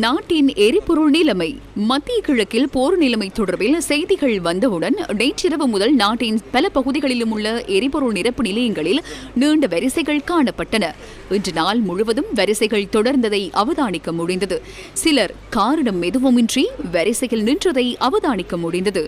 நாட்டின் எரிபொருள் நிலைமை. மத்திய கிழக்கில் போர் நிலைமை தொடர்பில் செய்திகள் வந்தவுடன் நேற்றிரவு முதல் நாட்டின் பல பகுதிகளிலும் உள்ள எரிபொருள் நிரப்பு நிலையங்களில் நீண்ட வரிசைகள் காணப்பட்டன. இன்று நாள் முழுவதும் வரிசைகள் தொடர்ந்ததை அவதானிக்க முடிந்தது. சிலர் காரணம் எதுவுமின்றி வரிசையில் நின்றதை அவதானிக்க முடிந்தது.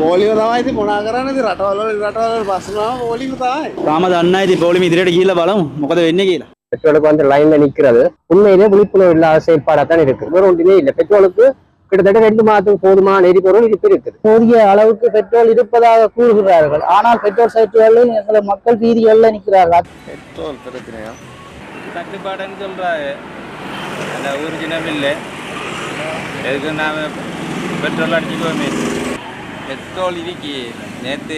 පෝලිම තමයි මොනා කරන්නේ රටවල බස්නවා පෝලිම තමයි. තාම දන්නේ නැහැ ඉතින් පෝලිම ඉදිරියට ගිහිල්ලා බලමු මොකද වෙන්නේ කියලා. பெட்ரோலுக்கு வந்து லைன்ல நிக்கிறது உண்மையிலே விழிப்புணர்வு இல்லாத செயற்பாடா தான் இருக்கு. வேற ஒன்றுமே இல்லை. பெட்ரோலுக்கு கிட்டத்தட்ட 2 மாதத்துக்கு போதுமான எரிபொருள் இருப்பு இருக்குது. போதிய அளவுக்கு பெட்ரோல் இருப்பதாக கூறுகிறார்கள். ஆனால் பெட்ரோல் சைட்டுகளில் எங்களை மக்கள் வீதிகளில் நிற்கிறார்கள். பெட்ரோல் பிரச்சனையா தட்டுப்பாடுன்னு சொல்றாங்க. அந்த ஒரிஜினல் இல்லை. எதுக்கு நாம பெட்ரோல் அடிச்சுக்கோமே. பெட்ரோல் இருக்கு நேற்று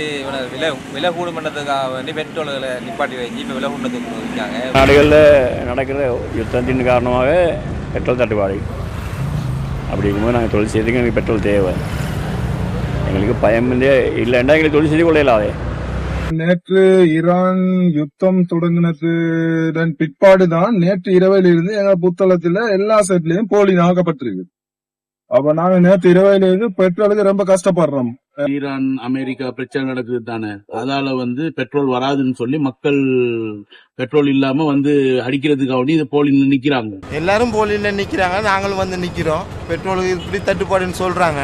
விலை கூடும் பண்ணுறதுக்காக வேண்டி பெட்ரோல்களை நிப்பாட்டி வச்சு இப்போ விலை கூட்டத்துக்கு இருக்காங்க. நாடுகளில் நடக்கிற யுத்தத்தின் காரணமாக பெட்ரோல் தட்டுப்பாடு. அப்படி இருக்கும்போது நாங்கள் தொழில் செய்யறதுக்கு எங்களுக்கு பெட்ரோல் தேவை. எங்களுக்கு பயம் இல்லைன்னா எங்களுக்கு தொழில் செய்து கொள்ள இல்லாதே. நேற்று ஈரான் யுத்தம் தொடங்கினதுடன் பிற்பாடுதான் நேற்று இரவில் இருந்து எங்க புத்தளத்துல எல்லா செட்லயும் போலி ஆக்கப்பட்டிருக்கு. அப்ப நாங்க நேற்று இரவில் இருந்து பெட்ரோலுக்கு ரொம்ப கஷ்டப்படுறோம். ஈரான் அமெரிக்கா பிரச்சனை நடக்குது தானே, அதால பெட்ரோல் வராதுன்னு சொல்லி மக்கள் பெட்ரோல் இல்லாம அடிக்கிறதுக்காக இது போலியில் நிக்கிறாங்க. எல்லாரும் போலியில நிக்கிறாங்க, நாங்களும் நிக்கிறோம். பெட்ரோலுக்கு இப்படி தட்டுப்பாடுன்னு சொல்றாங்க.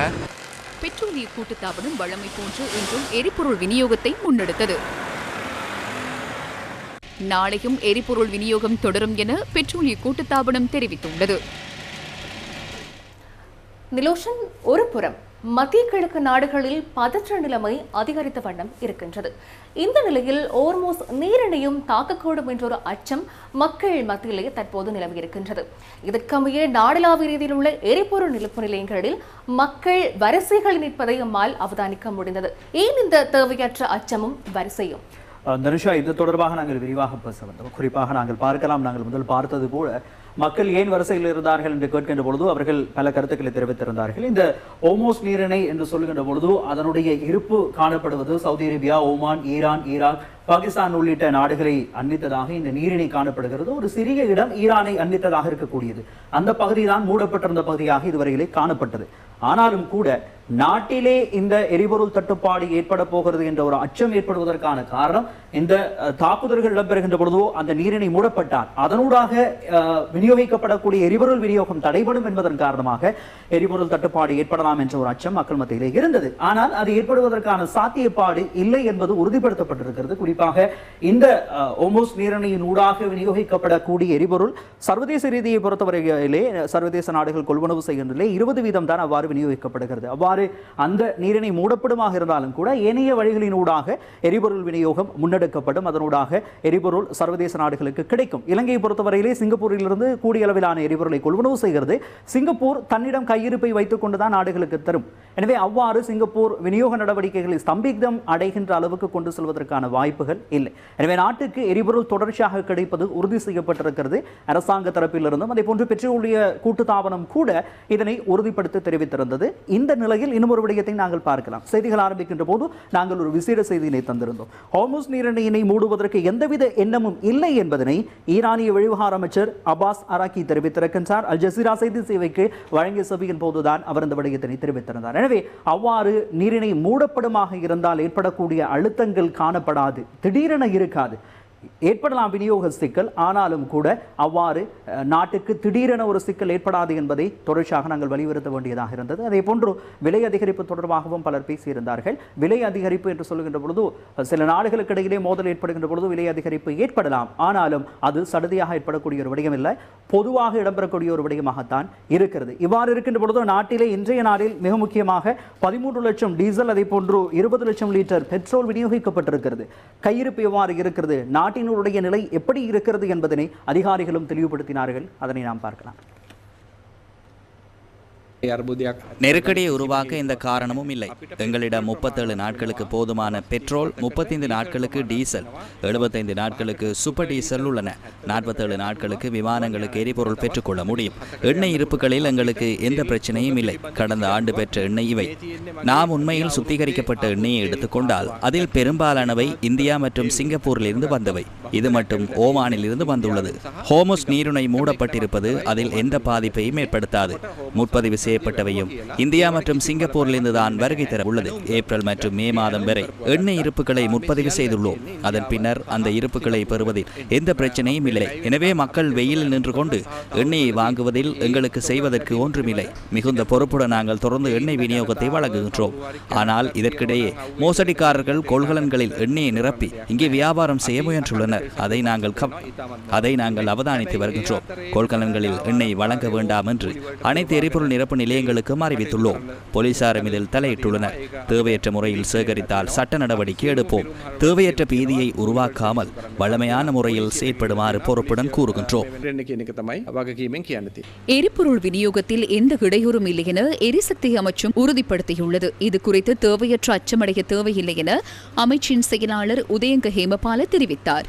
பெட்ரோலிய கூட்டுத்தாபனம் வழமை போன்று இன்றும் எரிபொருள் விநியோகத்தை முன்னெடுத்தது. நாளையும் எரிபொருள் விநியோகம் தொடரும் என பெட்ரோலிய கூட்டுத்தாபனம் தெரிவித்துள்ளது. நிலோஷன், ஒரு புறம் மத்திய கிழக்கு நாடுகளில் பதற்ற நிலைமை அதிகரித்த வண்ணம் இருக்கின்றது. இந்த நிலையில் ஓர்மோஸ் நீரிணையும் தாக்கக்கூடும் என்றொரு அச்சம் மக்கள் மத்தியிலேயே தற்போது நிலவியிருக்கின்றது. இதற்கமைய நாடளாவிய ரீதியில் உள்ள எரிபொருள் நிரப்பு நிலையங்களில் மக்கள் வரிசைகளில் நிற்பதை நம்மால் அவதானிக்க முடிந்தது. ஏன் இந்த தேவையற்ற அச்சமும் வரிசையும்? தனுஷா, இது தொடர்பாக நாங்கள் விரிவாக பேச வந்தோம். குறிப்பாக நாங்கள் பார்க்கலாம், நாங்கள் முதல் பார்த்தது போல மக்கள் ஏன் வரிசையில் இருந்தார்கள் என்று கேட்கின்ற பொழுது அவர்கள் பல கருத்துக்களை தெரிவித்திருந்தார்கள். இந்த ஓமோஸ் நீரிணை என்று சொல்லுகின்ற பொழுது அதனுடைய இருப்பு காணப்படுவது Saudi Arabia, Oman, Iran, Iraq, Pakistan உள்ளிட்ட நாடுகளை அண்மித்ததாக இந்த நீரிணை காணப்படுகிறது. ஒரு சிறிய இடம் ஈரானை அண்மித்ததாக இருக்கக்கூடியது. அந்த பகுதி தான் மூடப்பட்டிருந்த பகுதியாக இதுவரையிலே காணப்பட்டது. ஆனாலும் கூட நாட்டிலே இந்த எரிபொருள் தட்டுப்பாடு ஏற்பட போகிறது என்ற ஒரு அச்சம் ஏற்படுவதற்கான காரணம், இந்த தாக்குதல்கள் இடம்பெறுகின்ற பொழுதோ அந்த நீரிணை மூடப்பட்டால் அதனூடாக விநியோகிக்கப்படக்கூடிய எரிபொருள் விநியோகம் தடைபடும் என்பதன் காரணமாக எரிபொருள் தட்டுப்பாடு ஏற்படலாம் என்ற ஒரு அச்சம் மக்கள் மத்தியிலே இருந்தது. ஆனால் அது ஏற்படுவதற்கான சாத்தியப்பாடு இல்லை என்பது உறுதிப்படுத்தப்பட்டிருக்கிறது. குறிப்பாக இந்த ஓமோஸ் நீரிணையின் ஊடாக விநியோகிக்கப்படக்கூடிய எரிபொருள் சர்வதேச ரீதியை பொறுத்தவரையிலே சர்வதேச நாடுகள் கொள்வனவு செய்கின்றன 20% தான் அவ்வாறு விநியோகிக்கப்படுகிறது. அவ்வாறு அந்த நீரிணை மூடப்படுமாக இருந்தாலும் கூட ஏனைய வழிகளினூடாக எரிபொருள் விநியோகம் முன்னெடுக்கப்படும். அதனூடாக எரிபொருள் சர்வதேச நாடுகளுக்கு கிடைக்கும். இலங்கையை பொறுத்தவரையிலே சிங்கப்பூரிலிருந்து கூடிய அளவிலான எரிபொருளை கொள்வனவு செய்கிறது. சிங்கப்பூர் தன்னிடம் கையிருப்பை வைத்துக் கொண்டுதான் நாடுகளுக்கு தரும். எனவே அவ்வாறு சிங்கப்பூர் விநியோக நடவடிக்கைகளை ஸ்தம்பிதம் அடைகின்ற அளவுக்கு கொண்டு செல்வதற்கான வாய்ப்புகள் இல்லை. எனவே நாட்டுக்கு எரிபொருள் தொடர்ச்சியாக கிடைப்பது உறுதி செய்யப்பட்டிருக்கிறது அரசாங்க தரப்பிலிருந்தும். அதே போன்று பெட்ரோலிய கூட்டுத்தாபனம் கூட இதனை உறுதிப்படுத்தி தெரிவித்திருந்தது. இந்த நிலையில் இன்னும் ஒரு விடயத்தை நாங்கள் பார்க்கலாம். செய்திகள் ஆரம்பிக்கின்ற போது நாங்கள் ஒரு விசேட செய்தியினை தந்திருந்தோம். ஹோர்முஸ் நீரிணையினை மூடுவதற்கு எந்தவித எண்ணமும் இல்லை என்பதனை ஈரானிய வெளிவிவகார அமைச்சர் அப்பாஸ் அராக்கி தெரிவித்திருக்கின்றார். அல் ஜசீரா செய்தி சேவைக்கு வழங்கிய சபையின் போதுதான் அவர் இந்த விடயத்தினை தெரிவித்திருந்தார். எனவே அவ்வாறு நீரிணை மூடப்படுமாக இருந்தால் ஏற்படக்கூடிய அழுத்தங்கள் காணப்படாது, திடீரென இருக்காது. ஏற்படலாம் விநியோக சிக்கல், ஆனாலும் கூட அவ்வாறு நாட்டுக்கு திடீரென ஒரு சிக்கல் ஏற்படாது என்பதை தொடர்ச்சியாக நாங்கள் வலியுறுத்த வேண்டியதாக இருந்தது. அதே போன்று விலை அதிகரிப்பு தொடர்பாகவும் பலர் பேசியிருந்தார்கள். விலை அதிகரிப்பு என்று சொல்லுகின்ற பொழுது சில நாடுகளுக்கு இடையிலே மோதல் ஏற்படுகின்ற பொழுது விலை அதிகரிப்பு ஏற்படலாம். ஆனாலும் அது சடுதியாக ஏற்படக்கூடிய ஒரு விடயம் இல்லை, பொதுவாக இடம்பெறக்கூடிய ஒரு விடயமாகத்தான் இருக்கிறது. இவ்வாறு இருக்கின்ற பொழுது நாட்டிலே இன்றைய நாளில் மிக முக்கியமாக 13 லட்சம் டீசல், அதே போன்று 20 லட்சம் லிட்டர் பெட்ரோல் விநியோகிக்கப்பட்டிருக்கிறது. கையிருப்பு எவ்வாறு இருக்கிறது, நாட்டினுடைய நிலை எப்படி இருக்கிறது என்பதனை அதிகாரிகளும் தெளிவுபடுத்தினார்கள். அதனை நாம் பார்க்கலாம். நெருக்கடியை உருவாக்க எந்த காரணமும் இல்லை. எங்களிடம் 37 நாட்களுக்கு போதுமான பெட்ரோல், 35 நாட்களுக்கு டீசல், 75 நாட்களுக்கு சூப்பர் டீசல் உள்ளன. 47 நாட்களுக்கு விமானங்களுக்கு எரிபொருள் பெற்றுக்கொள்ள முடியும். எண்ணெய் இருப்புகளில் எங்களுக்கு எந்த பிரச்சனையும் இல்லை. கடந்த ஆண்டு பெற்ற எண்ணெய் இவை. நாம் உண்மையில் சுத்திகரிக்கப்பட்ட எண்ணெயை எடுத்துக்கொண்டால் அதில் பெரும்பாலானவை இந்தியா மற்றும் சிங்கப்பூரிலிருந்து வந்தவை. இது மட்டும் ஓமானில் இருந்து வந்துள்ளது. ஹோர்முஸ் நீரிணை மூடப்பட்டிருப்பது அதில் எந்த பாதிப்பையும் ஏற்படுத்தாது. முற்பதிவு செய்யப்பட்டவையும் இந்தியா மற்றும் சிங்கப்பூரிலிருந்து தான் வருகை தர உள்ளது. ஏப்ரல் மற்றும் மே மாதம் வரை எண்ணெய் இருப்புகளை முற்பதிவு செய்துள்ளோம். அதன் பின்னர் அந்த இருப்புகளை பெறுவதில் எந்த பிரச்சனையும் இல்லை. எனவே மக்கள் வெயிலில் நின்று கொண்டு எண்ணெயை வாங்குவதில் எங்களுக்கு செய்வதற்கு ஒன்றுமில்லை. மிகுந்த பொறுப்புடன் நாங்கள் தொடர்ந்து எண்ணெய் விநியோகத்தை வழங்குகின்றோம். ஆனால் இதற்கிடையே மோசடிக்காரர்கள் கொள்கலன்களில் எண்ணெயை நிரப்பி இங்கே வியாபாரம் செய்ய முயன்றுள்ளனர். அதை நாங்கள் அவதானித்து வருகின்றோம். கொள்கலன்களில் எண்ணெய் வழங்க வேண்டாம் என்று அனைத்து எரிபொருள் நிரப்பு நிலையங்களுக்கும் அறிவித்துள்ளோம். போலீசாரும் இதில் தலையிட்டுள்ளனர். தேவையற்ற முறையில் சேகரித்தால் சட்ட நடவடிக்கை எடுப்போம். தேவையற்ற பீதியை உருவாக்காமல் வழமையான முறையில் செயற்படுமாறு பொறுப்புடன் கூறுகின்றோம். எரிபொருள் விநியோகத்தில் எந்த இடையூறும் இல்லை என எரிசக்தி அமைச்சும் உறுதிப்படுத்தியுள்ளது. இது குறித்து தேவையற்ற அச்சமடைய தேவையில்லை என அமைச்சின் செயலாளர் உதயங்க ஹேமபால தெரிவித்தார்.